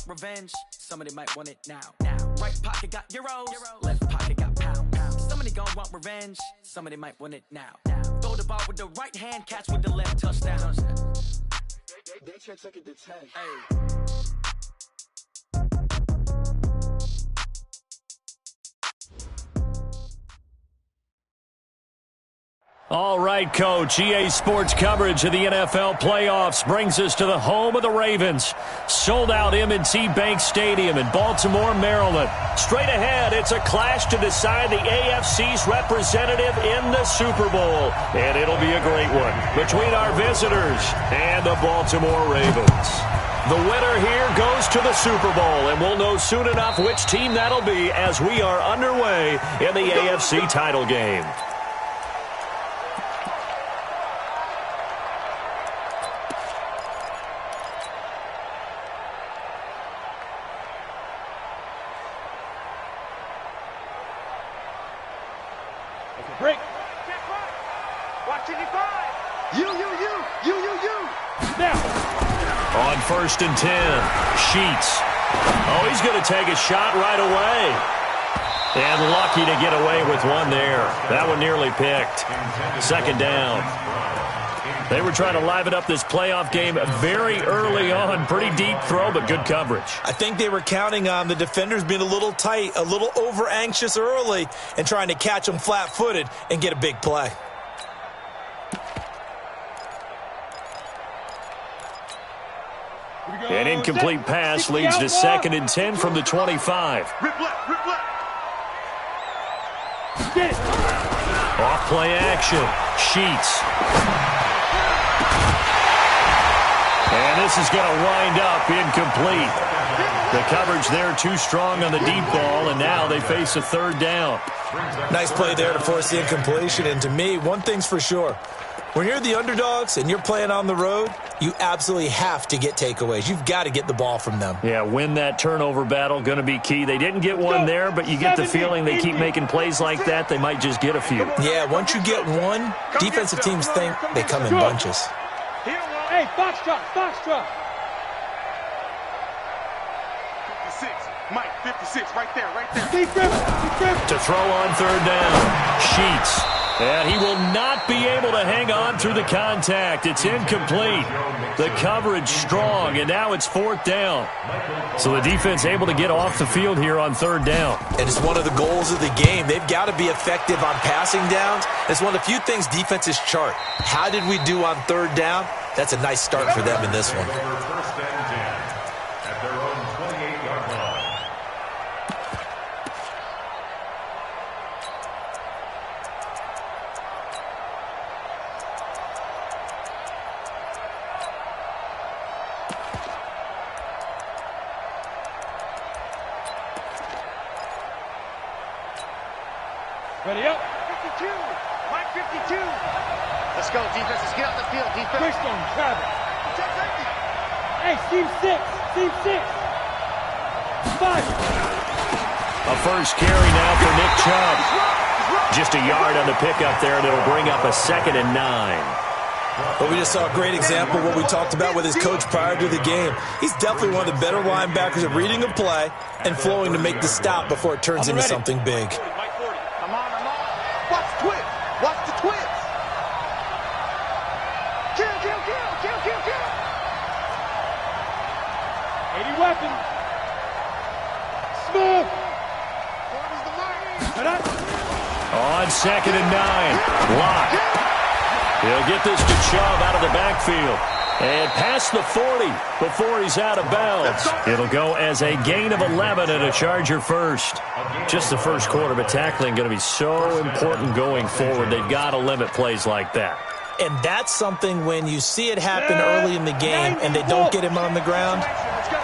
want revenge. Somebody might want it now. Right pocket got euros, left pocket got pound. Somebody gon' want revenge. Somebody might want it now. Throw the ball with the right hand, catch with the left, touchdown. They check it to 10. Hey. All right, Coach. EA Sports coverage of the NFL playoffs brings us to the home of the Ravens. Sold-out M&T Bank Stadium in Baltimore, Maryland. Straight ahead, it's a clash to decide the AFC's representative in the Super Bowl. And it'll be a great one between our visitors and the Baltimore Ravens. The winner here goes to the Super Bowl, and we'll know soon enough which team that'll be as we are underway in the AFC title game. Break. Watch it, you. Now. On 1st and 10, Sheets. Oh, he's going to take a shot right away. And lucky to get away with one there. That one nearly picked. 2nd down. They were trying to liven up this playoff game very early on. Pretty deep throw, but good coverage. I think they were counting on the defenders being a little tight, a little over-anxious early, and trying to catch them flat-footed and get a big play. An incomplete pass leads to 2nd and 10 from the 25. Rip left. Off play action. Sheets. And this is going to wind up incomplete. The coverage there too strong on the deep ball, and now they face a 3rd down. Nice play there to force the incompletion. And to me, one thing's for sure. When you're the underdogs and you're playing on the road, you absolutely have to get takeaways. You've got to get the ball from them. Yeah, win that turnover battle, going to be key. They didn't get one there, but you get the feeling they keep making plays like that, they might just get a few. Yeah, once you get one, defensive teams think they come in bunches. Hey, foxtrot. 56, Mike, 56, right there. Deep grip. To throw on 3rd down, Sheets. And he will not be able to hang on through the contact. It's incomplete. The coverage strong, and now it's 4th down. So the defense able to get off the field here on 3rd down. And it's one of the goals of the game. They've got to be effective on passing downs. It's one of the few things defenses chart. How did we do on 3rd down? That's a nice start for them in this one. Ready up. 52. Mike 52. Let's go, defense. Let's get out the field, defense. Christian, Travis. Hey, Team 6. 5. A first carry now for Nick Chubb. Just a yard on the pickup there, and it'll bring up a 2nd and 9. But we just saw a great example of what we talked about with his coach prior to the game. He's definitely one of the better linebackers at reading a play and flowing to make the stop before it turns into something big. Come on. Watch the twins. Kill. 80 weapon. Smooth. On 2nd and 9. Lock. He'll get this to Chubb out of the backfield. And past the 40 before he's out of bounds. It'll go as a gain of 11 and a Charger first. Just the first quarter, but tackling going to be so important going forward. They've got to limit plays like that. And that's something when you see it happen early in the game and they don't get him on the ground,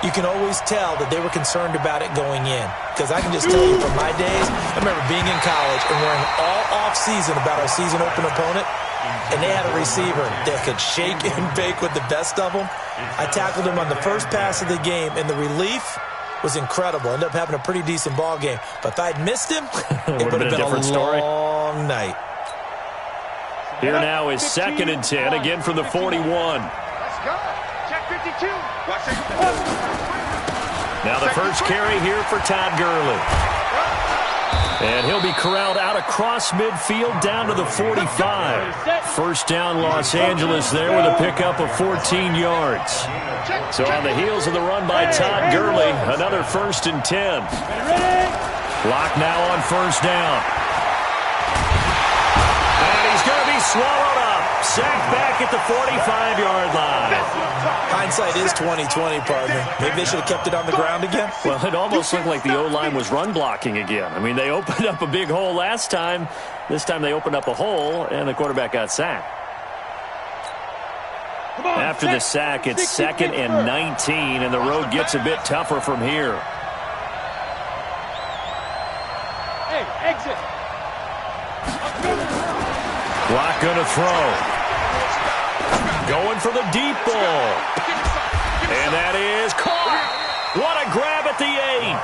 you can always tell that they were concerned about it going in. Because I can just tell you from my days, I remember being in college and worrying all off-season about our season open opponent, and they had a receiver that could shake and bake with the best of them. I tackled him on the first pass of the game, and the relief was incredible. Ended up having a pretty decent ball game. But if I'd missed him, it would have been a different story. Long night. Here now is 2nd and 10, again from the 41. Let's go. Check 52. Watch it. Now the first carry here for Todd Gurley. And he'll be corralled out across midfield down to the 45. First down Los Angeles there with a pickup of 14 yards. So on the heels of the run by Todd Gurley, another 1st and 10. Lock now on first down. And he's going to be swallowed up. Sacked back at the 45-yard line. Hindsight is 20/20, partner. Maybe they should have kept it on the ground again. Well, it almost looked like the O-line was run blocking again. I mean, they opened up a big hole last time. This time they opened up a hole, and the quarterback got sacked. After the sack, it's 2nd and 19, and the road gets a bit tougher from here. Hey, exit. Block going to throw. Going for the deep ball. And that is caught. What a grab at the 8.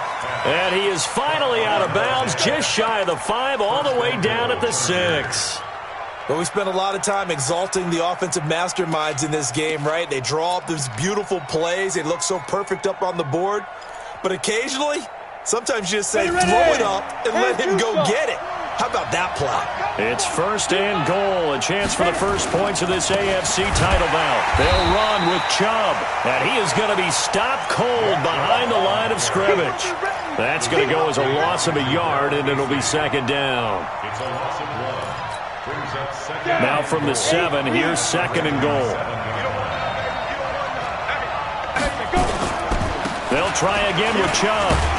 And he is finally out of bounds, just shy of the 5, all the way down at the 6. Well, we spent a lot of time exalting the offensive masterminds in this game, right? They draw up these beautiful plays. They look so perfect up on the board. But occasionally, sometimes you just say, throw it up and let him go get it. How about that play? It's 1st and goal, a chance for the first points of this AFC title bout. They'll run with Chubb, and he is going to be stopped cold behind the line of scrimmage. That's going to go as a loss of a yard, and it'll be 2nd down. Now from the 7, here's 2nd and goal. They'll try again with Chubb.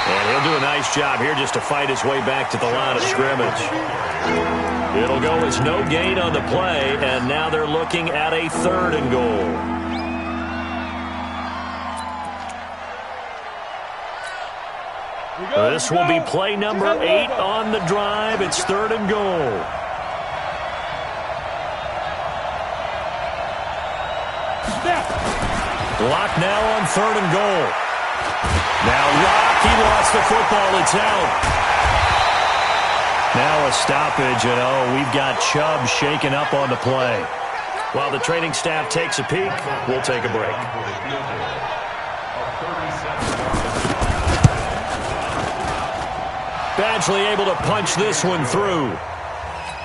And he'll do a nice job here just to fight his way back to the line of scrimmage. It'll go as no gain on the play, and now they're looking at a 3rd and goal. This will be play number 8 on the drive. It's 3rd and goal. Block now on 3rd and goal. Now Rock, he lost the football. It's out. Now a stoppage, and we've got Chubb shaken up on the play. While the training staff takes a peek, we'll take a break. Badgley able to punch this one through.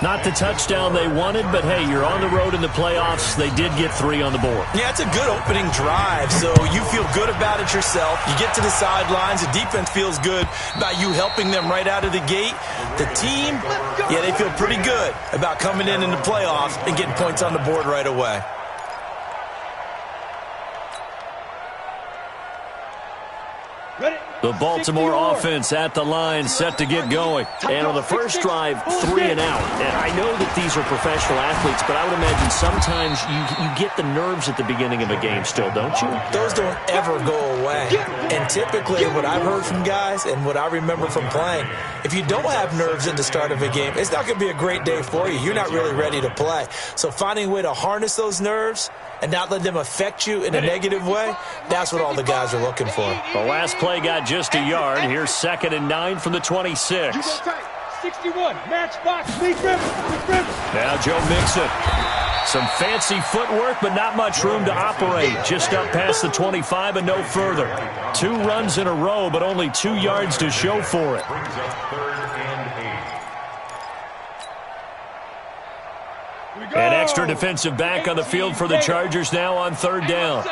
Not the touchdown they wanted, but hey, you're on the road in the playoffs. They did get 3 on the board. Yeah, it's a good opening drive, so you feel good about it yourself. You get to the sidelines. The defense feels good about you helping them right out of the gate. The team, yeah, they feel pretty good about coming in the playoffs and getting points on the board right away. The Baltimore offense at the line, set to get going. And on the first drive, 3 and out. And I know that these are professional athletes, but I would imagine sometimes you get the nerves at the beginning of a game still, don't you? Those don't ever go away. And typically what I've heard from guys and what I remember from playing, if you don't have nerves at the start of a game, it's not going to be a great day for you. You're not really ready to play. So finding a way to harness those nerves and not let them affect you in a negative way, that's what all the guys are looking for. The last play got just a yard. Here's 2nd and 9 from the 26. 61, match box, lead rim. Now Joe Mixon. Some fancy footwork, but not much room to operate. Just up past the 25 and no further. 2 runs in a row, but only 2 yards to show for it. An extra defensive back on the field for the Chargers now on 3rd down.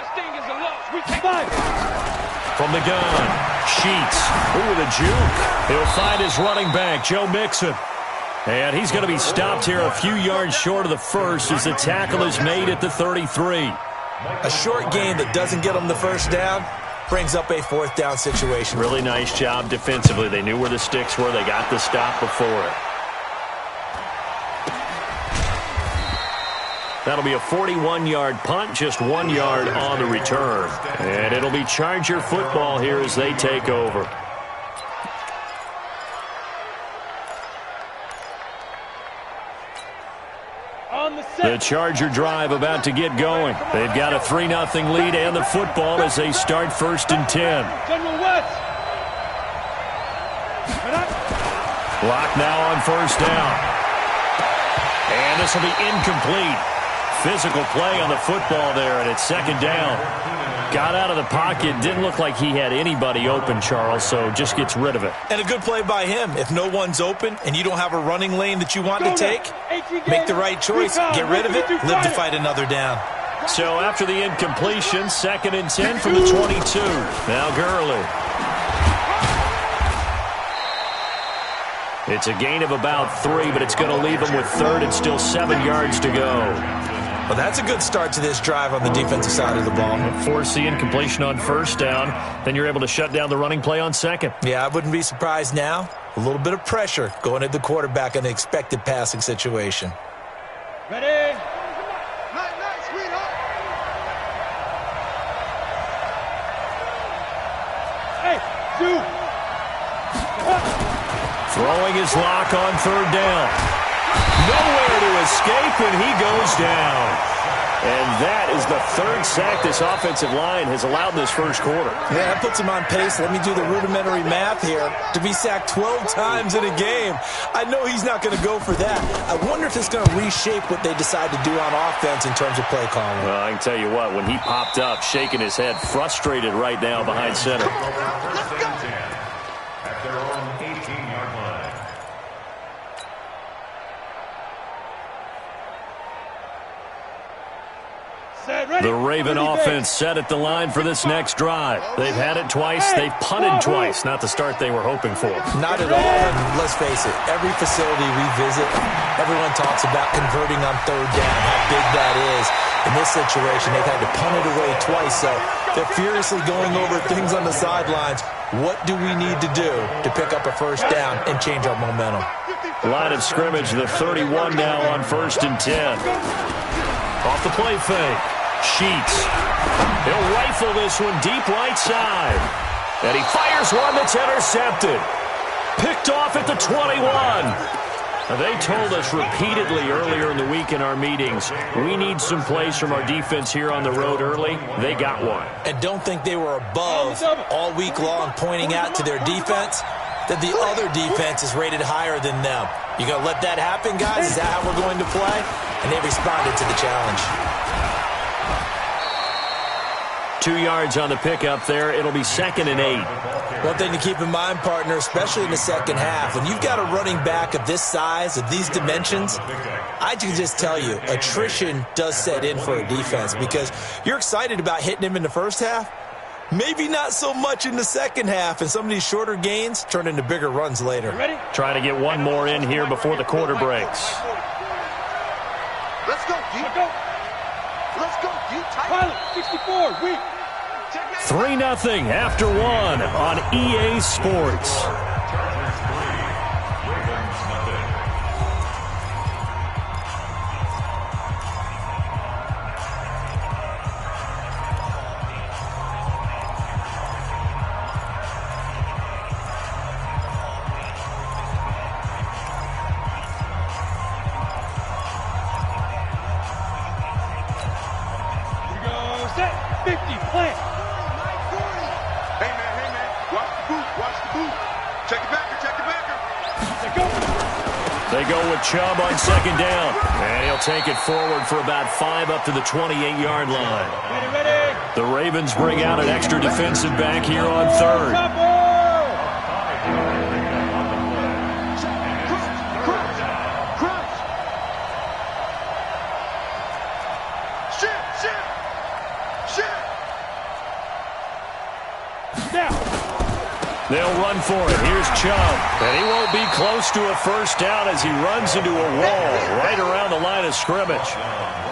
From the gun, Sheets. Ooh, the juke. He'll find his running back, Joe Mixon. And he's going to be stopped here a few yards short of the first as the tackle is made at the 33. A short gain that doesn't get them the first down brings up a 4th down situation. Really nice job defensively. They knew where the sticks were. They got the stop before it. That'll be a 41-yard punt, just 1 yard on the return. And it'll be Charger football here as they take over. The Charger drive about to get going. They've got a 3-0 lead and the football as they start 1st and 10. General West. Block now on 1st down. And this will be incomplete. Physical play on the football there, and it's 2nd down. Got out of the pocket. Didn't look like he had anybody open, Charles, so just gets rid of it. And a good play by him. If no one's open and you don't have a running lane that you want to take, make the right choice, get rid of it, live to fight another down. So after the incompletion, 2nd and 10 from the 22. Now Gurley. It's a gain of about 3, but it's going to leave him with 3rd and still 7 yards to go. Well, that's a good start to this drive on the defensive side of the ball. Force the incompletion on 1st down. Then you're able to shut down the running play on 2nd. Yeah, I wouldn't be surprised now. A little bit of pressure going at the quarterback in an expected passing situation. Ready? Night, sweetheart. Hey, Sue. Throwing his lock on 3rd down. Nowhere to escape, and he goes down. And that is the 3rd sack this offensive line has allowed in this first quarter. Yeah, that puts him on pace. Let me do the rudimentary math here. To be sacked 12 times in a game, I know he's not going to go for that. I wonder if it's going to reshape what they decide to do on offense in terms of play calling. Well, I can tell you what, when he popped up, shaking his head, frustrated right now behind center. Let's go. At their own 18-yard line. The Raven offense set at the line for this next drive. They've had it twice. They've punted twice. Not the start they were hoping for. Not at all, and let's face it, every facility we visit, everyone talks about converting on 3rd down, how big that is. In this situation, they've had to punt it away twice, so they're furiously going over things on the sidelines. What do we need to do to pick up a 1st down and change our momentum? Line of scrimmage, the 31 now on 1st and 10. Off the play fake. Sheets. He'll rifle this one deep right side. And he fires one that's intercepted. Picked off at the 21. They told us repeatedly earlier in the week in our meetings, we need some plays from our defense here on the road early. They got one. And don't think they were above all week long pointing out to their defense that the other defense is rated higher than them. You going to let that happen, guys? Is that how we're going to play? And they responded to the challenge. 2 yards on the pickup there. It'll be 2nd and 8. One thing to keep in mind, partner, especially in the second half, when you've got a running back of this size, of these dimensions, I can just tell you, attrition does set in for a defense because you're excited about hitting him in the first half. Maybe not so much in the second half, and some of these shorter gains turn into bigger runs later. Ready? Trying to get one more in here before the quarter breaks. Let's go, D. Let's go, D. Pilot, 64, weak. 3-0 after 1 on EA Sports. Chubb on 2nd down. And he'll take it forward for about 5 up to the 28-yard line. Ready. The Ravens bring out an extra defensive back here on 3rd. They'll run for it. Here's Chubb. And he won't be close to a 1st down as he runs into a wall right around the line of scrimmage.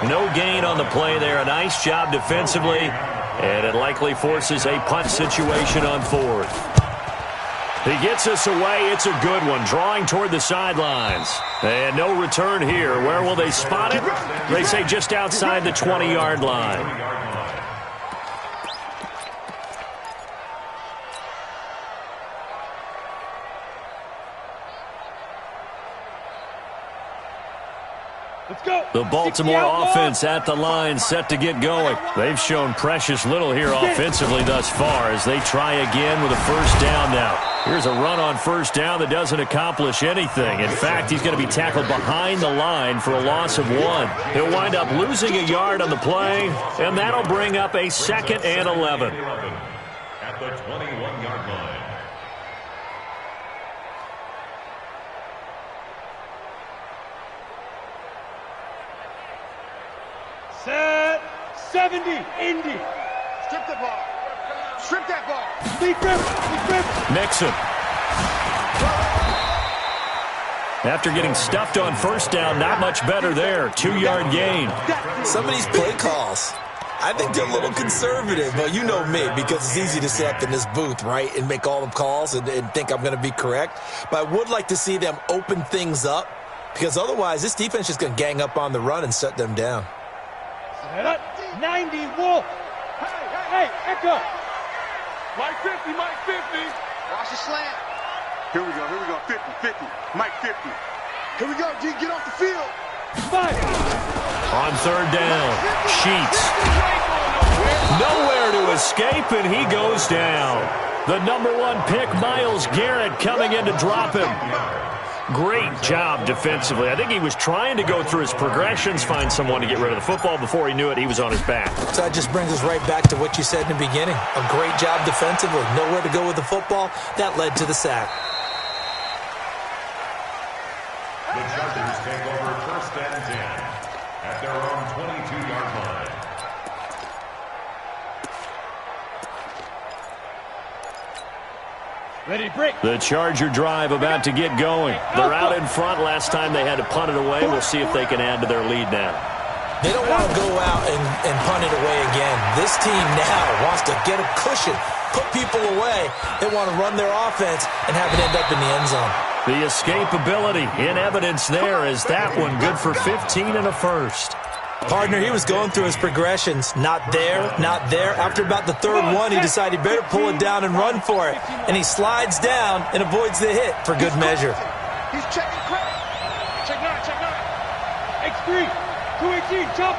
No gain on the play there. A nice job defensively. And it likely forces a punt situation on 4th. He gets us away. It's a good one. Drawing toward the sidelines. And no return here. Where will they spot it? They say just outside the 20-yard line. The Baltimore offense at the line, set to get going. They've shown precious little here offensively thus far as they try again with a first down now. Here's a run on first down that doesn't accomplish anything. In fact, he's going to be tackled behind the line for a loss of 1. He'll wind up losing a yard on the play, and that'll bring up a 2nd and 11. At the 21-yard line. Set 70, Indy. Strip the ball. Strip that ball. Deep grip. Mixon. After getting stuffed on first down, not much better there. 2-yard gain. Some of these play calls, I think they're a little conservative, but you know me, because it's easy to sit up in this booth, right, and make all the calls and think I'm going to be correct. But I would like to see them open things up, because otherwise this defense is going to gang up on the run and shut them down. 90 Wolf. Hey, Echo. Mike 50. Watch the slant. Here we go. 50. Mike 50. Here we go, G. Get off the field. 5. On third down, Sheets. Nowhere to escape, and he goes down. The #1 pick, Myles Garrett, coming in to drop him. Great job defensively. I think he was trying to go through his progressions, find someone to get rid of the football. Before he knew it, he was on his back. So that just brings us right back to what you said in the beginning. A great job defensively. Nowhere to go with the football. That led to the sack. The Chargers take over 1st and 10 at their own 22-yard line. Ready, break. The Charger drive about to get going. They're out in front. Last time they had to punt it away. We'll see if they can add to their lead now. They don't want to go out and punt it away again. This team now wants to get a cushion, put people away. They want to run their offense and have it end up in the end zone. The escapability in evidence there is that one good for 15 and a first. Partner, he was going through his progressions. Not there. After about the 3rd one, he decided he better pull it down and run for it. And he slides down and avoids the hit for good measure. He's checking credit. Check 9. X3. 218. Jump.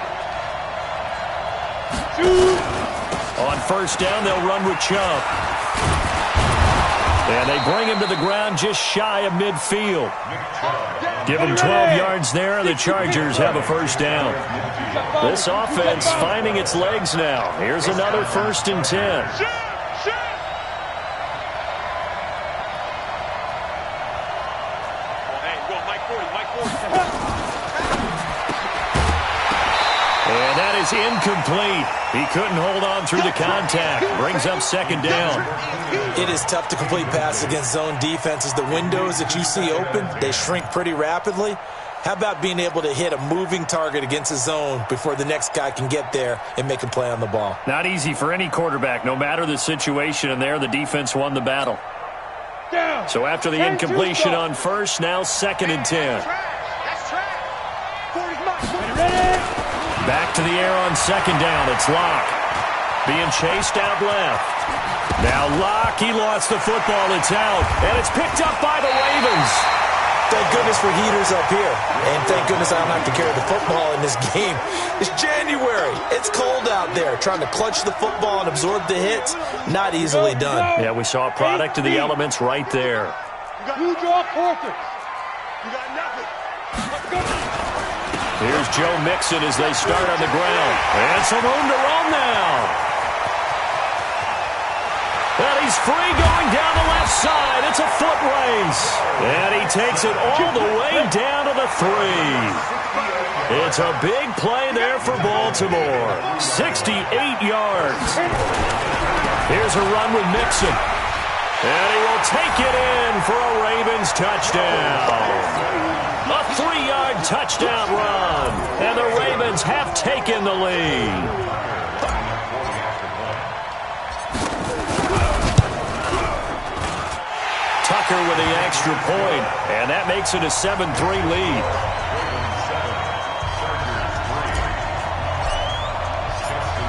Shoot. On first down, they'll run with Chubb. And they bring him to the ground just shy of midfield. Give him 12 yards there. The Chargers have a first down. This offense finding its legs now. Here's another 1st and 10. And that is incomplete. He couldn't hold on through the contact. Brings up 2nd down. It is tough to complete passes against zone defenses. The windows that you see open, they shrink pretty rapidly. How about being able to hit a moving target against a zone before the next guy can get there and make a play on the ball? Not easy for any quarterback. No matter the situation in there, the defense won the battle. So after the incompletion on first, now 2nd and 10. Back to the air on 2nd down. It's Locke. Being chased out left. Now Locke, he lost the football. It's out. And it's picked up by the Ravens. Thank goodness for heaters up here. And thank goodness I don't have to carry the football in this game. It's January. It's cold out there. Trying to clutch the football and absorb the hits, not easily done. Yeah, we saw a product of the elements right there. You draw quarters. You got nothing. Let's go. Here's Joe Mixon as they start on the ground. And some room to run now. And he's free going down the left side. It's a foot race. And he takes it all the way down to the 3. It's a big play there for Baltimore. 68 yards. Here's a run with Mixon. And he will take it in for a Ravens touchdown. A 3-yard touchdown run. And the Ravens have taken the lead. Tucker with the extra point, and that makes it a 7-3 lead.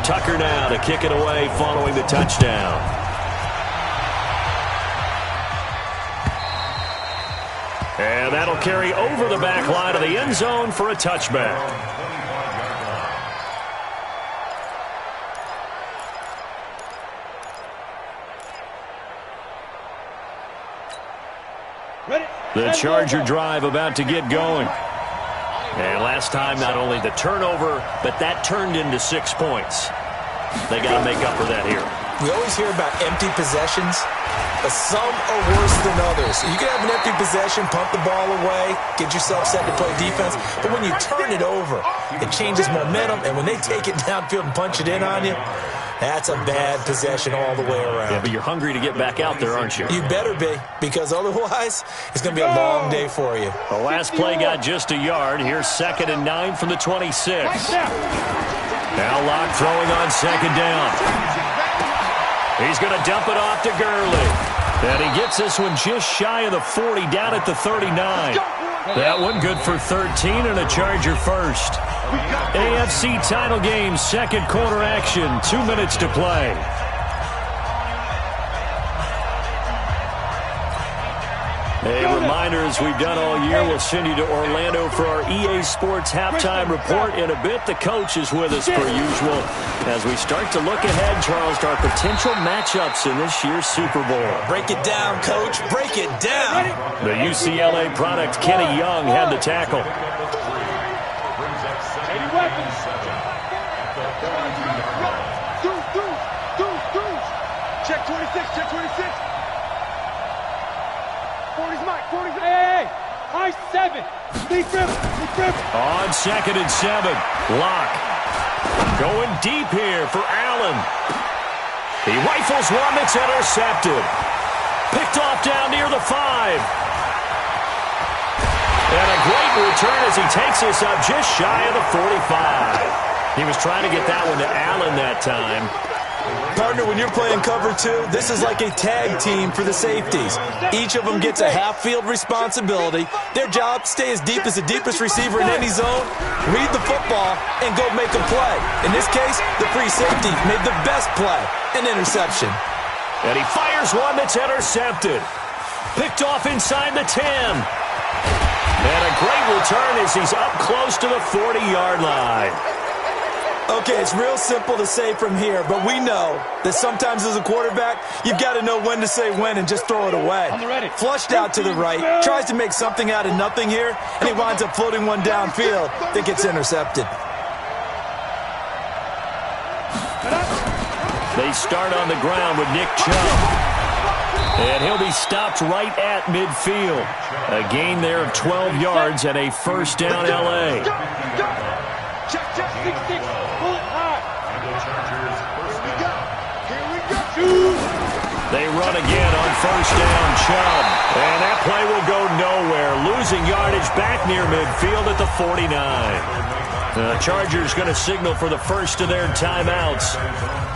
Tucker now to kick it away following the touchdown. And that'll carry over the back line of the end zone for a touchback. The Charger drive about to get going. And last time, not only the turnover, but that turned into 6 points. They got to make up for that here. We always hear about empty possessions, but some are worse than others. You can have an empty possession, pump the ball away, get yourself set to play defense, but when you turn it over, it changes momentum, and when they take it downfield and punch it in on you, that's a bad possession all the way around. Yeah, but you're hungry to get back out there, aren't you? You better be, because otherwise, it's going to be a long day for you. The last play got just a yard. Here's 2nd and 9 from the 26. Now Locke throwing on 2nd down. He's going to dump it off to Gurley. And he gets this one just shy of the 40, down at the 39. That one good for 13 and a Charger first. AFC title game, 2nd quarter action, 2 minutes to play. A reminder, as we've done all year, we'll send you to Orlando for our EA Sports halftime report. In a bit, the coach is with us per usual as we start to look ahead, Charles, to our potential matchups in this year's Super Bowl. Break it down, Coach. Break it down. The UCLA product, Kenny Young, had the tackle. Check 26, check 26. 40's Mike, 40's Mike. Hey, high 7. Lead grip. On 2nd and 7, Locke going deep here for Allen. He rifles one that's intercepted. Picked off down near the 5. And a great return as he takes us up just shy of the 45. He was trying to get that one to Allen that time. Partner, when you're playing cover 2, this is like a tag team for the safeties. Each of them gets a half-field responsibility. Their job, stay as deep as the deepest receiver in any zone, read the football, and go make a play. In this case, the free safety made the best play, an interception. And he fires one that's intercepted. Picked off inside the 10. And a great return as he's up close to the 40-yard line. Okay, it's real simple to say from here, but we know that sometimes as a quarterback, you've got to know when to say when and just throw it away. Flushed out to the right, tries to make something out of nothing here, and he winds up floating one downfield that gets intercepted. They start on the ground with Nick Chubb. And he'll be stopped right at midfield. A gain there of 12 yards and a first down L.A. Check, 6-6. Pull it high. Here we go. They run again on first down, Chubb. And that play will go nowhere. Losing yardage back near midfield at the 49. The Chargers going to signal for the first of their timeouts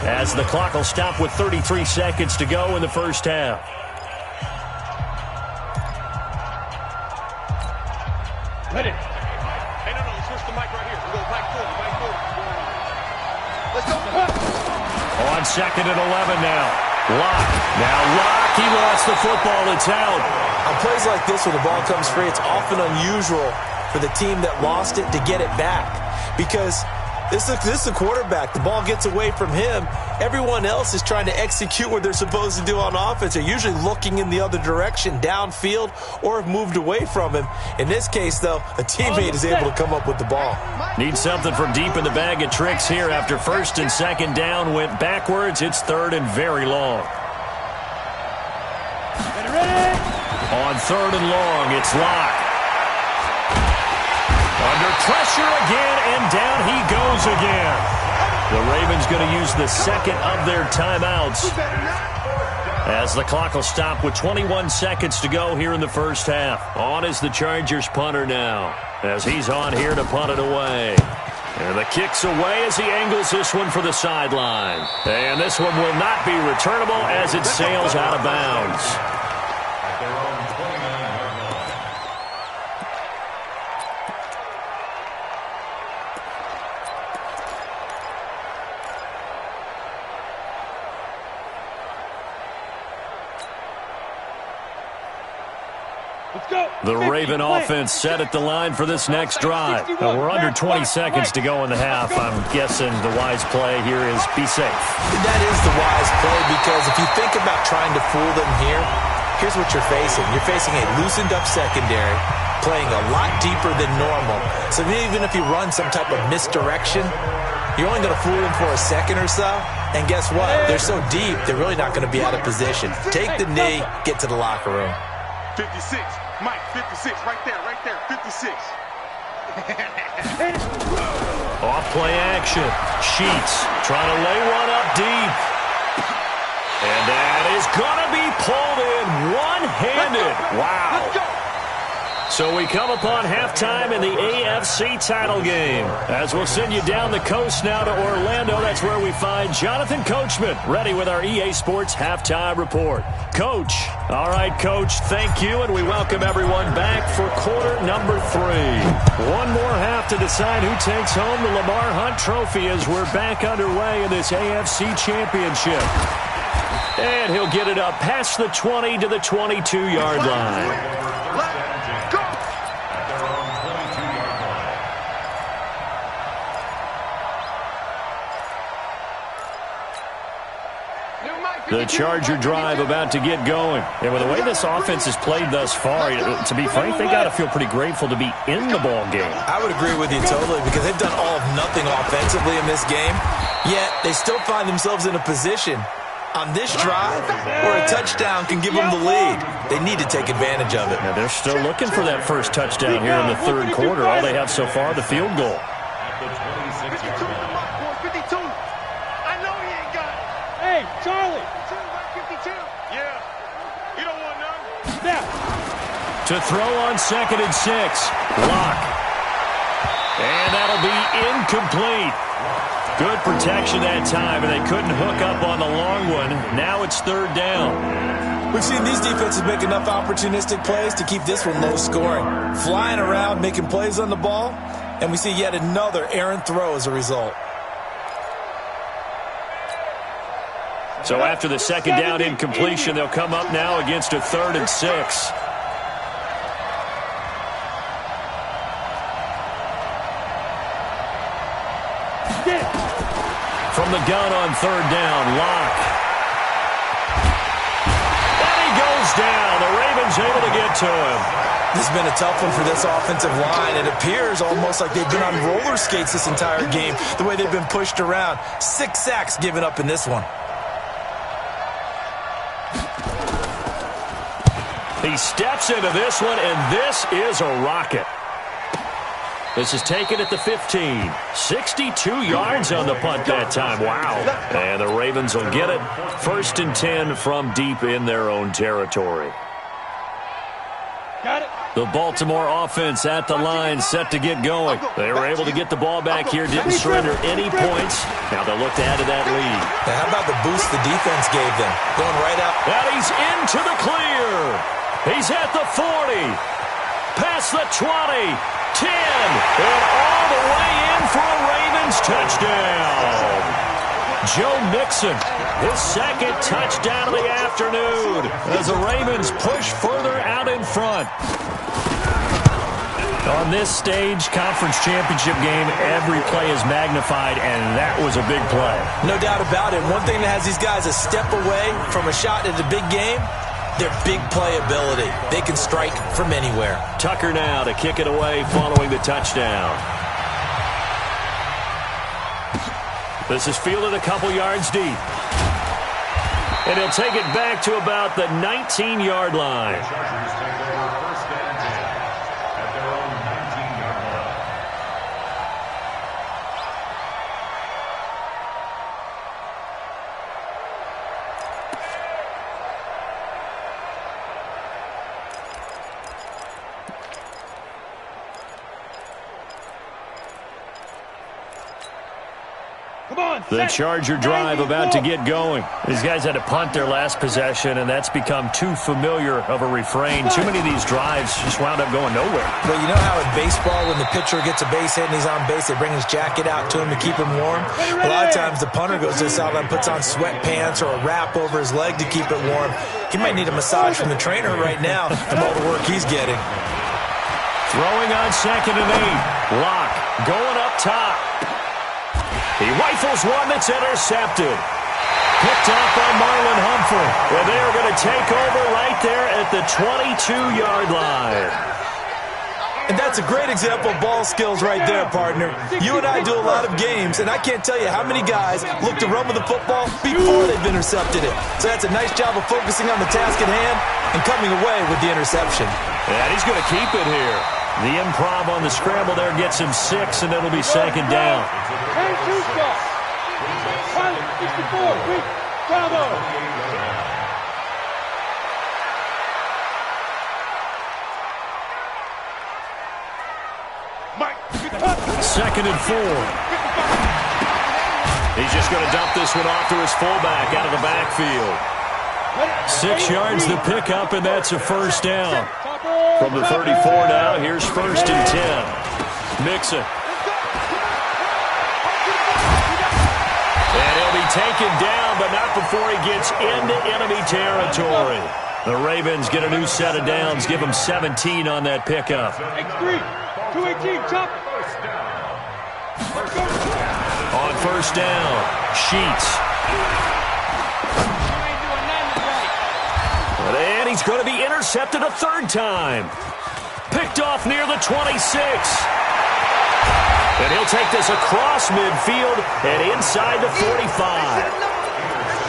as the clock will stop with 33 seconds to go in the first half. Ready. Hey, no, switch the mic right here. We'll go mic forward. Let's go. On 2nd and 11 now. Locke. Now Locke, he lost the football. It's out. On plays like this where the ball comes free, it's often unusual for the team that lost it to get it back. Because this is the quarterback. The ball gets away from him. Everyone else is trying to execute what they're supposed to do on offense. They're usually looking in the other direction, downfield, or have moved away from him. In this case, though, a teammate is able to come up with the ball. Need something from deep in the bag of tricks here after 1st and 2nd down. Went backwards. It's 3rd and very long. Ready. On 3rd and long, it's Locke. Under pressure again, and down he goes again. The Ravens going to use the second of their timeouts as the clock will stop with 21 seconds to go here in the first half. On is the Chargers punter now as he's on here to punt it away. And the kick's away as he angles this one for the sideline. And this one will not be returnable as it sails out of bounds. Let's go. The Raven offense set at the line for this next drive. We're under 20 seconds to go in the half. I'm guessing the wise play here is be safe. That is the wise play, because if you think about trying to fool them here, here's what you're facing. You're facing a loosened up secondary, playing a lot deeper than normal. So even if you run some type of misdirection, you're only going to fool them for a second or so. And guess what? They're so deep, they're really not going to be out of position. Take the knee, get to the locker room. 56. Mike, 56. Right there. 56. Off play action. Sheets trying to lay one up deep. And that is going to be pulled in one-handed. Wow. Let's go. So we come upon halftime in the AFC title game. As we'll send you down the coast now to Orlando, that's where we find Jonathan Coachman, ready with our EA Sports halftime report. Coach. All right, Coach, thank you, and we welcome everyone back for quarter number 3. One more half to decide who takes home the Lamar Hunt Trophy as we're back underway in this AFC Championship. And he'll get it up past the 20 to the 22-yard line. The Charger drive about to get going. And with the way this offense has played thus far, to be frank, they got to feel pretty grateful to be in the ball game. I would agree with you totally, because they've done all of nothing offensively in this game, yet they still find themselves in a position on this drive where a touchdown can give them the lead. They need to take advantage of it. Now they're still looking for that first touchdown here in the third quarter. All they have so far, the field goal. Hey, Charlie. 52. Yeah. You don't want none. Snap. To throw on 2nd and 6. Lock. And that'll be incomplete. Good protection that time, and they couldn't hook up on the long one. Now it's 3rd down. We've seen these defenses make enough opportunistic plays to keep this one low scoring. Flying around, making plays on the ball, and we see yet another errant throw as a result. So after the 2nd down incompletion, they'll come up now against a 3rd and 6. From the gun on 3rd down, Lock. And he goes down. The Ravens able to get to him. This has been a tough one for this offensive line. It appears almost like they've been on roller skates this entire game, the way they've been pushed around. 6 sacks given up in this one. He steps into this one, and this is a rocket. This is taken at the 15. 62 yards on the punt that time. Wow. And the Ravens will get it. 1st and 10 from deep in their own territory. Got it. The Baltimore offense at the line, set to get going. They were able to get the ball back here, didn't surrender any points. Now they'll look to add to that lead. Now how about the boost the defense gave them? Going right out. And he's into the clear. He's at the 40. Past the 20. 10. And all the way in for a Ravens touchdown. Joe Mixon, his 2nd touchdown of the afternoon as the Ravens push further out in front. On this stage, conference championship game, every play is magnified, and that was a big play. No doubt about it. One thing that has these guys a step away from a shot at a big game, their big play ability. They can strike from anywhere. Tucker now to kick it away following the touchdown. This is fielded a couple yards deep. And he'll take it back to about the 19-yard line. The Chargers take over 1st and 10 at their own 19-yard line. Come on. The Charger drive about to get going. These guys had to punt their last possession, and that's become too familiar of a refrain. Too many of these drives just wound up going nowhere. Well, you know how in baseball, when the pitcher gets a base hit and he's on base, they bring his jacket out to him to keep him warm? A lot of times the punter goes to the sideline, puts on sweatpants or a wrap over his leg to keep it warm. He might need a massage from the trainer right now from all the work he's getting. Throwing on 2nd and 8. Locke going up top. He rifles one that's intercepted. Picked off by Marlon Humphrey. And they are going to take over right there at the 22-yard line. And that's a great example of ball skills right there, partner. You and I do a lot of games, and I can't tell you how many guys look to run with the football before they've intercepted it. So that's a nice job of focusing on the task at hand and coming away with the interception. And he's going to keep it here. The improv on the scramble there gets him 6, and it'll be 2nd down. Second and 4. He's just going to dump this one off to his fullback out of the backfield. 6 yards the pickup, and that's a first down. From the 34 now, here's 1st and 10. Mixon. And he'll be taken down, but not before he gets into enemy territory. The Ravens get a new set of downs, give them 17 on that pickup. X3, 218, chop. On 1st down, Sheets. And he's going to be intercepted a 3rd time. Picked off near the 26. And he'll take this across midfield and inside the 45.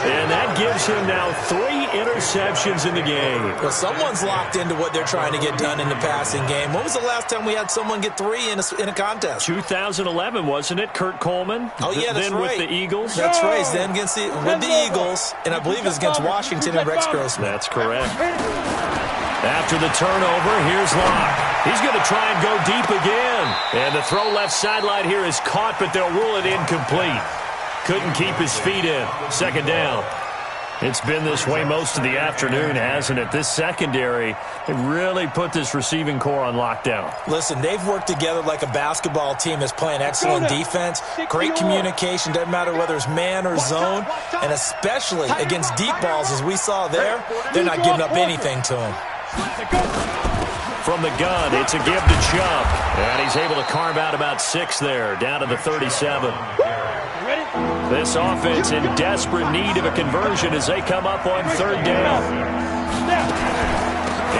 And that gives him now 3 interceptions in the game. Well, someone's locked into what they're trying to get done in the passing game. When was the last time we had someone get 3 in a contest? 2011, wasn't it? Kurt Coleman? Oh, yeah, that's then right. With the Eagles? That's right. Then against with the Eagles, and I believe it was against Washington and Rex Grossman. That's correct. After the turnover, here's Locke. He's going to try and go deep again. And the throw left sideline here is caught, but they'll rule it incomplete. Couldn't keep his feet in. 2nd down. It's been this way most of the afternoon, hasn't it? This secondary, they really put this receiving core on lockdown. Listen, they've worked together like a basketball team that's playing excellent defense, great communication, doesn't matter whether it's man or zone, and especially against deep balls as we saw there, they're not giving up anything to them. From the gun, it's a give to Chubb. And he's able to carve out about 6 there, down to the 37. This offense in desperate need of a conversion as they come up on 3rd down.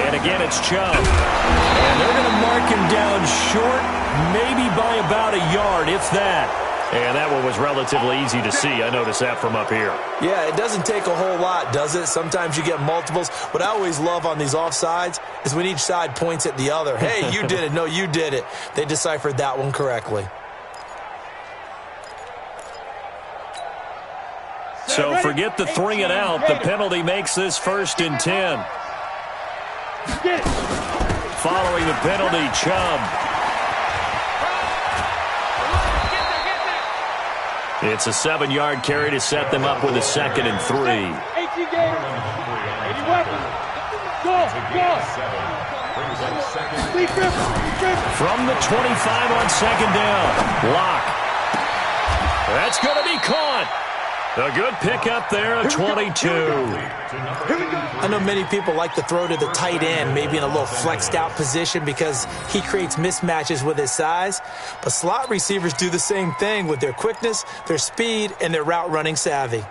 And again, it's Chubb. And they're going to mark him down short, maybe by about a yard, if that. And that one was relatively easy to see. I noticed that from up here. Yeah, it doesn't take a whole lot, does it? Sometimes you get multiples. What I always love on these offsides is when each side points at the other. Hey, you did it. No, you did it. They deciphered that one correctly. So forget the 3 and out. The penalty makes this 1st and 10. Following the penalty, Chubb. It's a 7-yard carry to set them up with a 2nd and 3. 80 games, 80 weapons. Go. From the 25 on 2nd down, Locke. That's going to be caught. A good pickup there, a 22. I know many people like to throw to the tight end, maybe in a little flexed out position because he creates mismatches with his size. But slot receivers do the same thing with their quickness, their speed, and their route running savvy.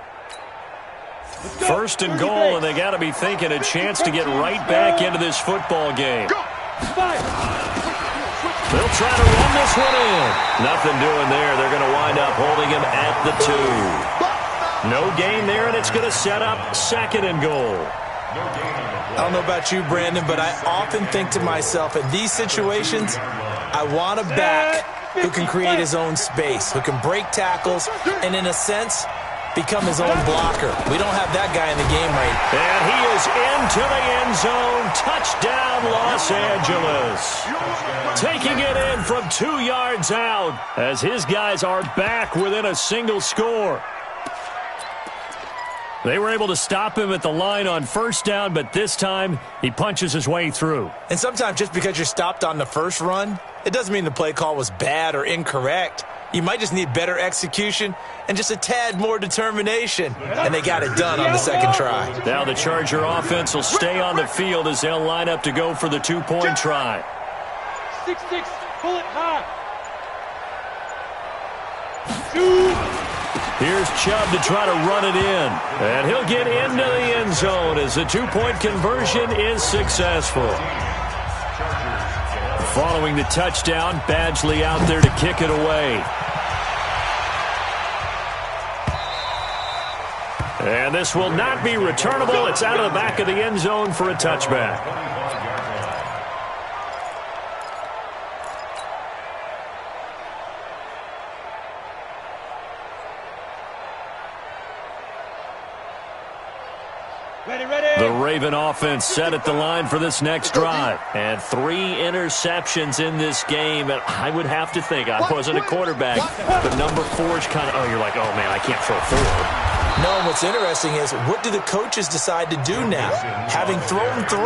1st and goal, and they got to be thinking a chance to get right back into this football game. They'll try to run this one in. Nothing doing there. They're going to wind up holding him at the 2. No gain there, and it's going to set up 2nd and goal. I don't know about you, Brandon, but I often think to myself, in these situations, I want a back who can create his own space, who can break tackles, and in a sense, become his own blocker. We don't have that guy in the game right. And he is into the end zone. Touchdown, Los Angeles. Taking it in from 2 yards out as his guys are back within a single score. They were able to stop him at the line on first down, but this time he punches his way through. And sometimes just because you're stopped on the first run, it doesn't mean the play call was bad or incorrect. You might just need better execution and just a tad more determination. And they got it done on the second try. Now the Charger offense will stay on the field as they'll line up to go for the two-point try. 6-6, pull it high. Shoot. Here's Chubb to try to run it in. And he'll get into the end zone as the two-point conversion is successful. Following the touchdown, Badgley out there to kick it away. And this will not be returnable. It's out of the back of the end zone for a touchback. The Raven offense set at the line for this next drive. And 3 interceptions in this game. And I would have to think, I wasn't a quarterback, but number 4 is kind of, oh, you're like, oh, man, I can't throw 4. No, and what's interesting is, what do the coaches decide to do now? Having thrown 3,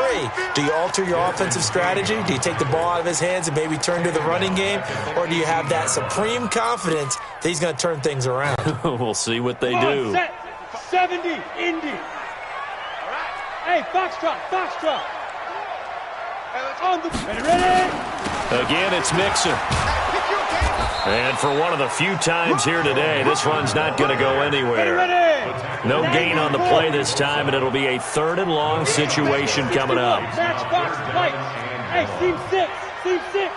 do you alter your offensive strategy? Do you take the ball out of his hands and maybe turn to the running game? Or do you have that supreme confidence that he's going to turn things around? We'll see what they do. Set. 70, Indy. Hey, Foxtrot, Foxtrot. On the ready. Again, it's Mixon. And for one of the few times here today, this run's not going to go anywhere. No gain on the play this time, and it'll be a 3rd and long situation coming up. Matchbox lights. Hey, seam 6, seam 6.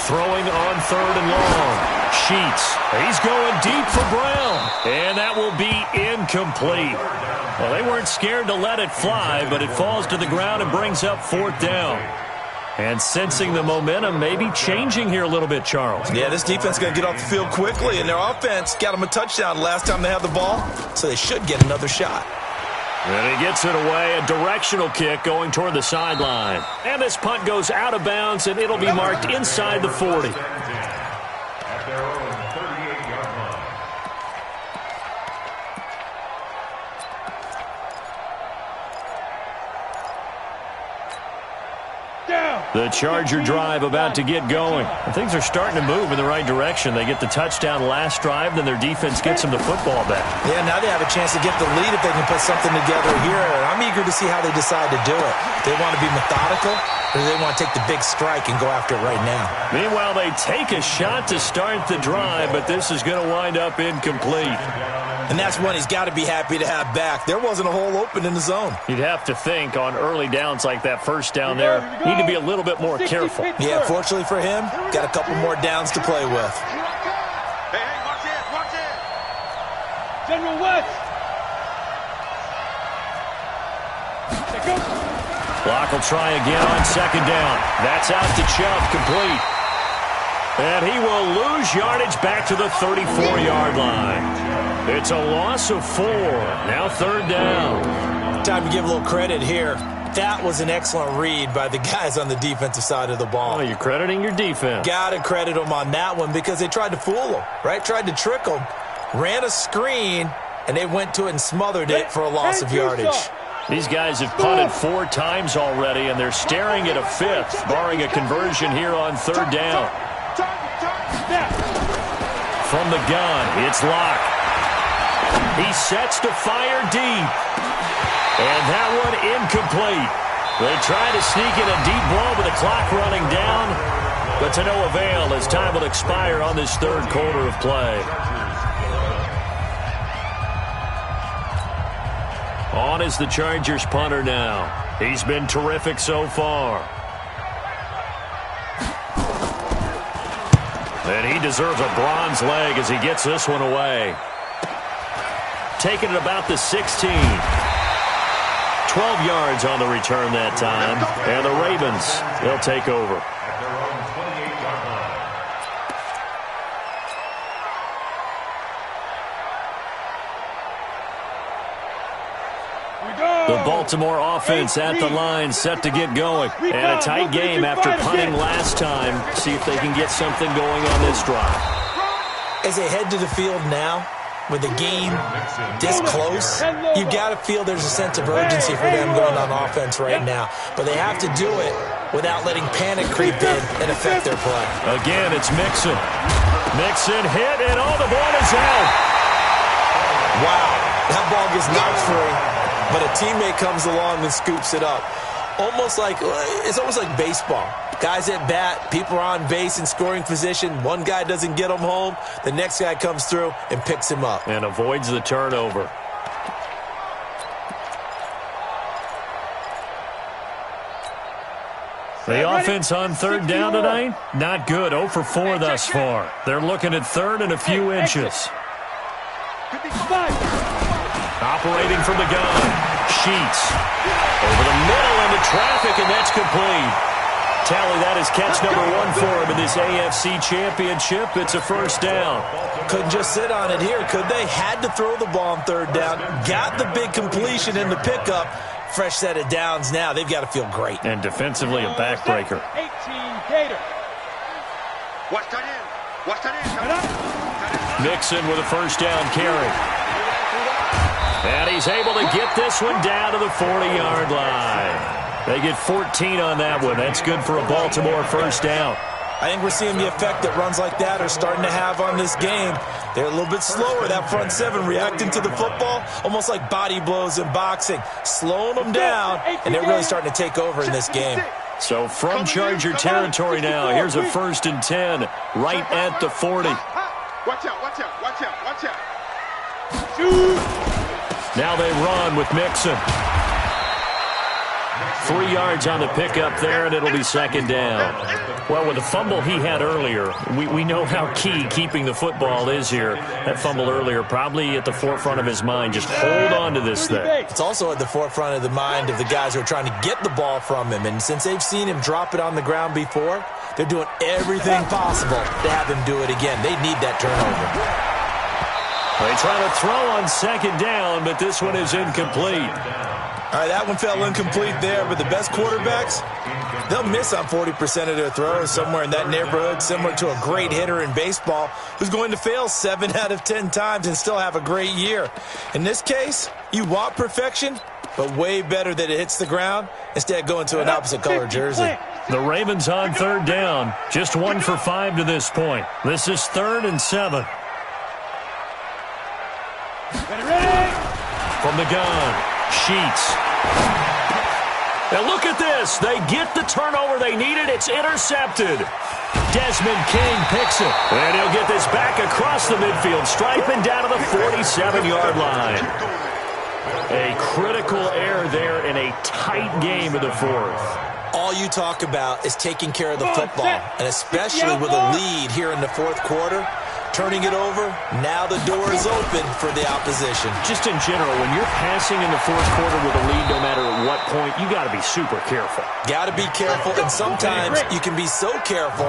Throwing on 3rd and long. Sheets. He's going deep for Brown. And that will be incomplete. Well, they weren't scared to let it fly, but it falls to the ground and brings up 4th down. And sensing the momentum maybe changing here a little bit, Charles. Yeah, this defense is going to get off the field quickly, and their offense got them a touchdown last time they had the ball, so they should get another shot. And he gets it away, a directional kick going toward the sideline. And this punt goes out of bounds, and it'll be marked inside the 40. At their own 38-yard line. The Charger drive about to get going. And things are starting to move in the right direction. They get the touchdown last drive, then their defense gets them the football back. Yeah, now they have a chance to get the lead if they can put something together here. And I'm eager to see how they decide to do it. They want to be methodical, or do they want to take the big strike and go after it right now? Meanwhile, they take a shot to start the drive, but this is going to wind up incomplete. And that's one he's got to be happy to have back. There wasn't a hole open in the zone. You'd have to think on early downs like that first down there, need to be a little bit more careful. Yeah, fortunately for him, got a couple more downs to play with. Hey, watch it. General West. Block will try again on 2nd down. That's out to Chubb, complete. And he will lose yardage back to the 34-yard line. It's a loss of 4. Now 3rd down. Time to give a little credit here. That was an excellent read by the guys on the defensive side of the ball. Oh, you're crediting your defense. Got to credit them on that one because they tried to fool them, right? Tried to trick them. Ran a screen, and they went to it and smothered it for a loss of yardage. These guys have punted 4 times already, and they're staring at a 5th, barring a conversion here on 3rd down. From the gun, it's Locke. He sets to fire deep. And that one incomplete. They try to sneak in a deep blow with the clock running down, but to no avail as time will expire on this 3rd quarter of play. On is the Chargers punter now. He's been terrific so far. And he deserves a bronze leg as he gets this one away. Taking it about the 16. 12 yards on the return that time. And the Ravens, they'll take over. At their own Baltimore offense at the line, set to get going. And a tight game after punting last time. See if they can get something going on this drive. As they head to the field now, with the game this close, you've got to feel there's a sense of urgency for them going on offense right now. But they have to do it without letting panic creep in and affect their play. Again, it's Mixon. Mixon hit, and the ball is out. Wow, that ball gets knocked free, but a teammate comes along and scoops it up. It's almost like baseball. Guys at bat, people are on base in scoring position. One guy doesn't get him home. The next guy comes through and picks him up. And avoids the turnover. The offense on third down tonight, not good. 0 for 4 thus far. They're looking at third and a few inches. Operating from the gun. Sheets. Over the middle into traffic, and that's complete. Tally, that is catch number 1 for him in this AFC Championship. It's a first down. Couldn't just sit on it here, could they? Had to throw the ball on third down. Got the big completion in the pickup. Fresh set of downs now. They've got to feel great. And defensively, a backbreaker. 18 Gator. Watch that in. Mixon with a first down carry. And he's able to get this one down to the 40-yard line. They get 14 on that one. That's good for a Baltimore first down. I think we're seeing the effect that runs like that are starting to have on this game. They're a little bit slower, that front seven, reacting to the football, almost like body blows in boxing, slowing them down, and they're really starting to take over in this game. So from Charger territory now, here's a 1st and 10 right at the 40. Watch out. Now they run with Mixon. 3 yards on the pickup there, and it'll be second down. Well, with the fumble he had earlier, we know how key keeping the football is here. That fumble earlier probably at the forefront of his mind. Just hold on to this thing. It's also at the forefront of the mind of the guys who are trying to get the ball from him. And since they've seen him drop it on the ground before, they're doing everything possible to have him do it again. They need that turnover. They try to throw on second down, but this one is incomplete. All right, that one fell incomplete there, but the best quarterbacks, they'll miss on 40% of their throws, somewhere in that neighborhood, similar to a great hitter in baseball who's going to fail 7 out of 10 times and still have a great year. In this case, you want perfection, but way better that it hits the ground instead of going to an opposite color jersey. The Ravens on third down, just 1 for 5 to this point. This is 3rd and 7. From the gun, Sheets. Now look at this. They get the turnover they needed. It's intercepted. Desmond King picks it. And he'll get this back across the midfield stripe and down to the 47-yard line. A critical error there in a tight game in the 4th. All you talk about is taking care of the football, and especially with a lead here in the 4th quarter. Turning it over, now the door is open for the opposition. Just in general, when you're passing in the 4th quarter with a lead, no matter at what point, you got to be super careful. Got to be careful, and sometimes you can be so careful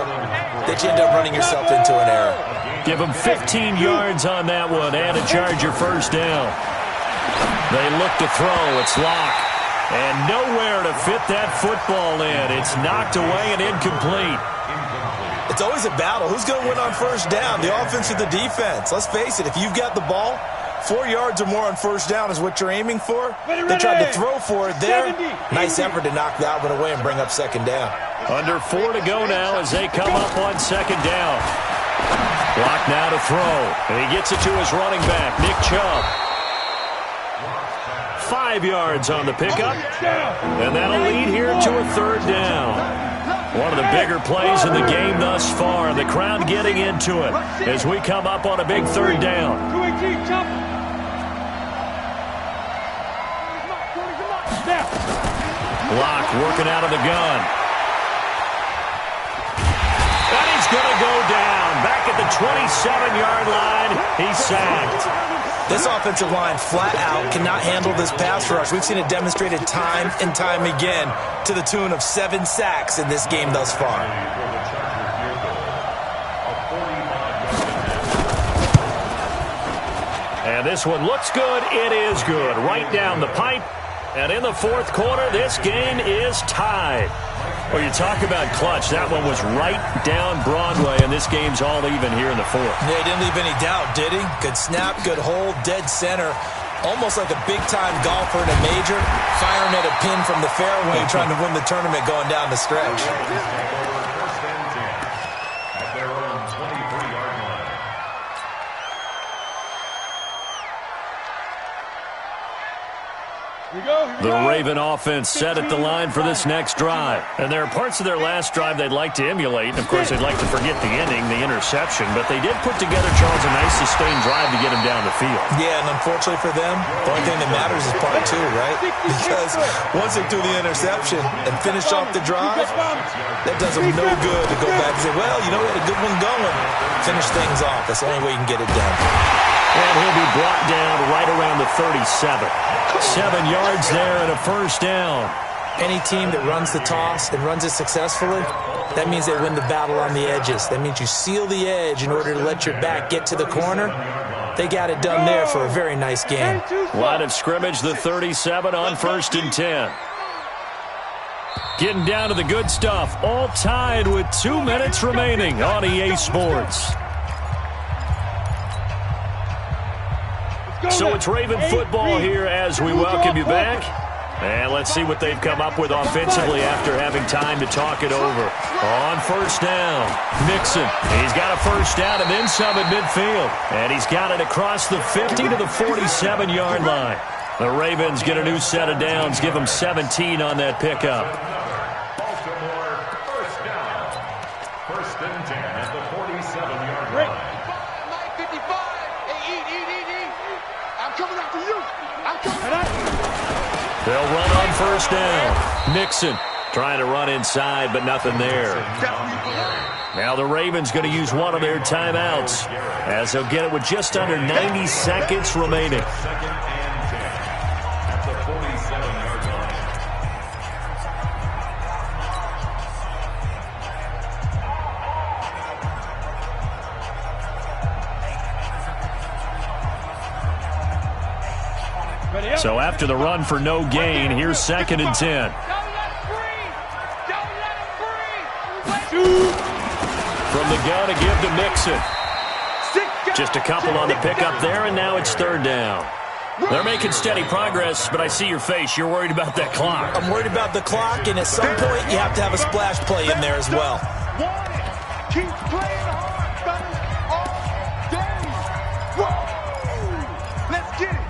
that you end up running yourself into an error. Give them 15 yards on that one and a Charger first down. They look to throw. It's Locke. And nowhere to fit that football in. It's knocked away and incomplete. It's always a battle. Who's going to win on first down, the offense or the defense? Let's face it, if you've got the ball, 4 yards or more on first down is what you're aiming for. They tried to throw for it there. Nice effort to knock that one away and bring up second down. Under 4 to go now as they come up on second down. Block now to throw. And he gets it to his running back, Nick Chubb. 5 yards on the pickup. And that'll lead here to a third down. One of the bigger plays in the game thus far. The crowd getting into it as we come up on a big third down. Block working out of the gun. And he's going to go down. Back at the 27-yard line. He's sacked. This offensive line flat out cannot handle this pass rush. We've seen it demonstrated time and time again to the tune of 7 sacks in this game thus far. And this one looks good. It is good. Right down the pipe. And in the fourth quarter, this game is tied. Well, you talk about clutch. That one was right down Broadway, and this game's all even here in the fourth. Yeah, he didn't leave any doubt, did he? Good snap, good hold, dead center. Almost like a big-time golfer in a major, firing at a pin from the fairway, trying to win the tournament going down the stretch. First and 10 at their own 23-yard line. The Raven offense set at the line for this next drive. And there are parts of their last drive they'd like to emulate. And, of course, they'd like to forget the ending, the interception. But they did put together, Charles, a nice sustained drive to get him down the field. Yeah, and unfortunately for them, the only thing that matters is part two, right? Because once they do the interception and finish off the drive, that does them no good to go back and say, well, you know, we had a good one going. Finish things off. That's the only way you can get it done. And he'll be brought down right around the 37. 7 yards there and a first down. Any team that runs the toss and runs it successfully, that means they win the battle on the edges. That means you seal the edge in order to let your back get to the corner. They got it done there for a very nice game. Line of scrimmage, the 37 on 1st and 10. Getting down to the good stuff. All tied with 2 minutes remaining on EA Sports. So it's Raven football here as we welcome you back. And let's see what they've come up with offensively after having time to talk it over. On 1st down, Mixon. He's got a first down and then some at midfield. And he's got it across the 50 to the 47-yard line. The Ravens get a new set of downs, give them 17 on that pickup. Baltimore, first down. 1st and 10 at the 47-yard line. 55. Hey, eat. I'm coming after you. I'm coming. They'll run on 1st down. Mixon trying to run inside, but nothing there. Now the Ravens going to use one of their timeouts as they'll get it with just under 90 seconds remaining. 2nd and 10 at the 47-yard line. So after the run for no gain, here's 2nd and 10. From the gun to give to Mixon. Just a couple on the pickup there, and now it's 3rd down. They're making steady progress, but I see your face. You're worried about that clock. I'm worried about the clock, and at some point you have to have a splash play in there as well. Keep playing hard, fellas, all day. Whoa! Let's get it.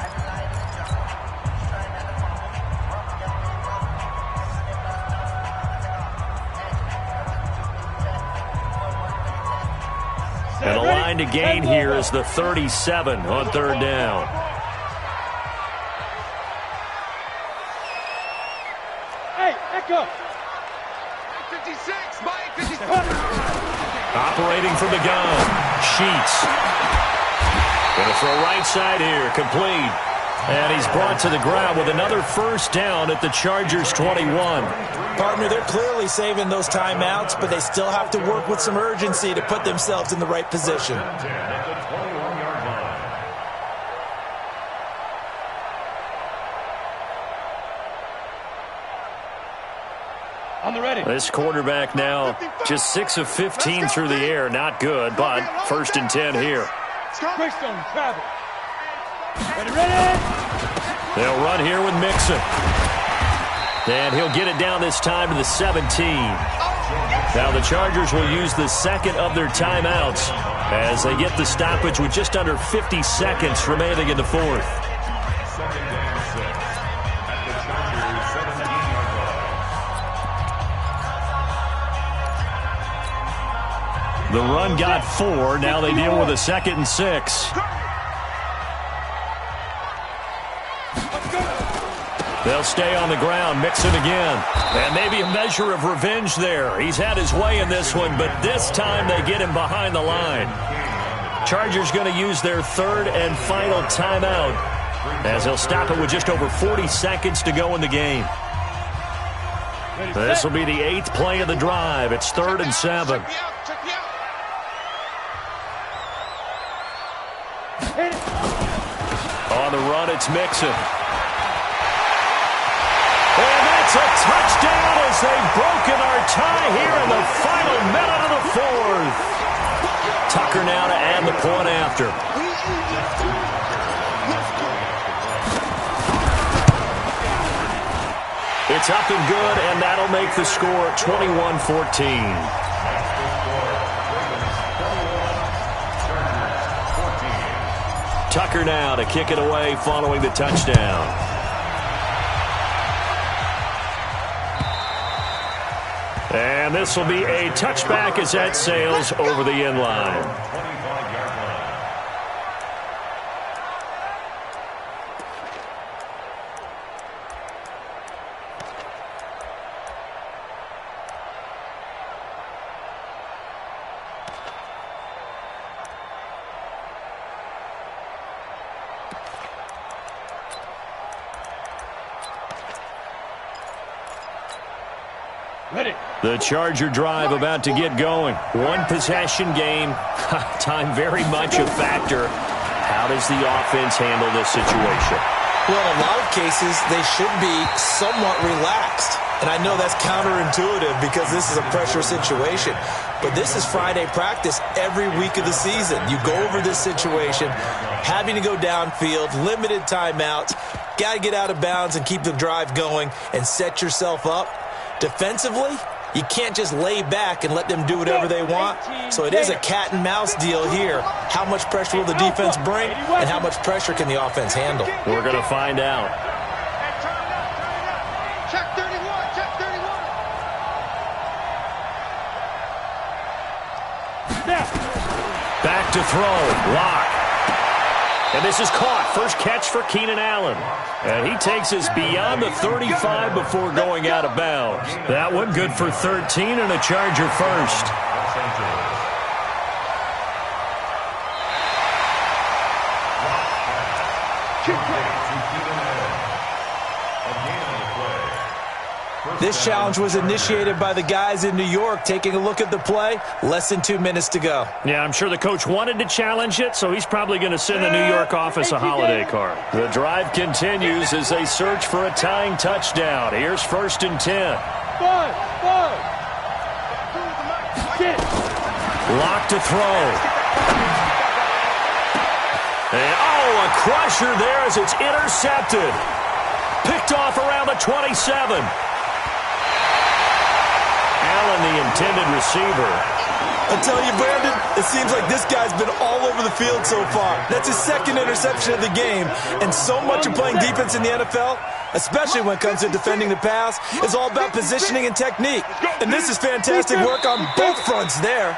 And the line to gain here is the 37 on 3rd down. Hey, echo. 56, Mike, 56. Operating from the gun. Sheets. Going to throw right side here. Complete. And he's brought to the ground with another first down at the Chargers' 21. Partner, they're clearly saving those timeouts, but they still have to work with some urgency to put themselves in the right position. 10 at the 21-yard line. On the ready. This quarterback now just 6 of 15 through the air. Not good, but 1st and 10 here. Greystone, travel. Ready. They'll run here with Mixon. And he'll get it down this time to the 17. Now the Chargers will use the 2nd of their timeouts as they get the stoppage with just under 50 seconds remaining in the 4th. 2nd and 6 at the Chargers' 17-yard line. The run got 4. Now they deal with a 2nd and 6. They'll stay on the ground, Mixon again. And maybe a measure of revenge there. He's had his way in this one, but this time they get him behind the line. Chargers going to use their 3rd and final timeout as they'll stop it with just over 40 seconds to go in the game. This will be the 8th play of the drive. It's 3rd and 7. On the run, it's Mixon. It's a touchdown as they've broken our tie here in the final minute of the fourth. Tucker now to add the point after. It's up and good, and that'll make the score 21-14. Tucker now to kick it away following the touchdown. And this will be a touchback as that sails over the end line. The Charger drive about to get going. One possession game. Time very much a factor. How does the offense handle this situation? Well, in a lot of cases, they should be somewhat relaxed. And I know that's counterintuitive because this is a pressure situation. But this is Friday practice every week of the season. You go over this situation, having to go downfield, limited timeouts, got to get out of bounds and keep the drive going and set yourself up. Defensively, you can't just lay back and let them do whatever they want. So it is a cat and mouse deal here. How much pressure will the defense bring and how much pressure can the offense handle? We're going to find out. Check 31, check 31. Back to throw. Lock. And this is caught. First catch for Keenan Allen. And he takes us beyond the 35 before going out of bounds. That one good for 13 and a Charger first. This challenge was initiated by the guys in New York. Taking a look at the play, less than 2 minutes to go. Yeah, I'm sure the coach wanted to challenge it, so he's probably going to send the New York office a holiday card. The drive continues as they search for a tying touchdown. Here's 1st and 10. Lock to throw. And, a crusher there as it's intercepted. Picked off around the 27. Allen, the intended receiver. I tell you, Brandon, it seems like this guy's been all over the field so far. That's his second interception of the game. And so much of playing defense in the NFL, especially when it comes to defending the pass, is all about positioning and technique. And this is fantastic work on both fronts there.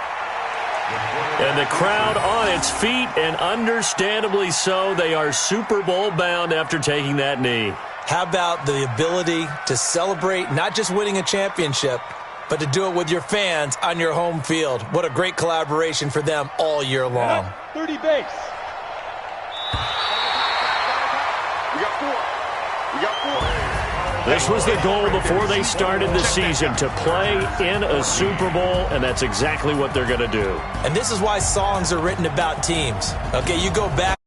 And the crowd on its feet, and understandably so. They are Super Bowl bound after taking that knee. How about the ability to celebrate not just winning a championship, but to do it with your fans on your home field? What a great collaboration for them all year long. 30 base. We got four. This was the goal before they started the season, to play in a Super Bowl, and that's exactly what they're going to do. And this is why songs are written about teams. Okay, you go back.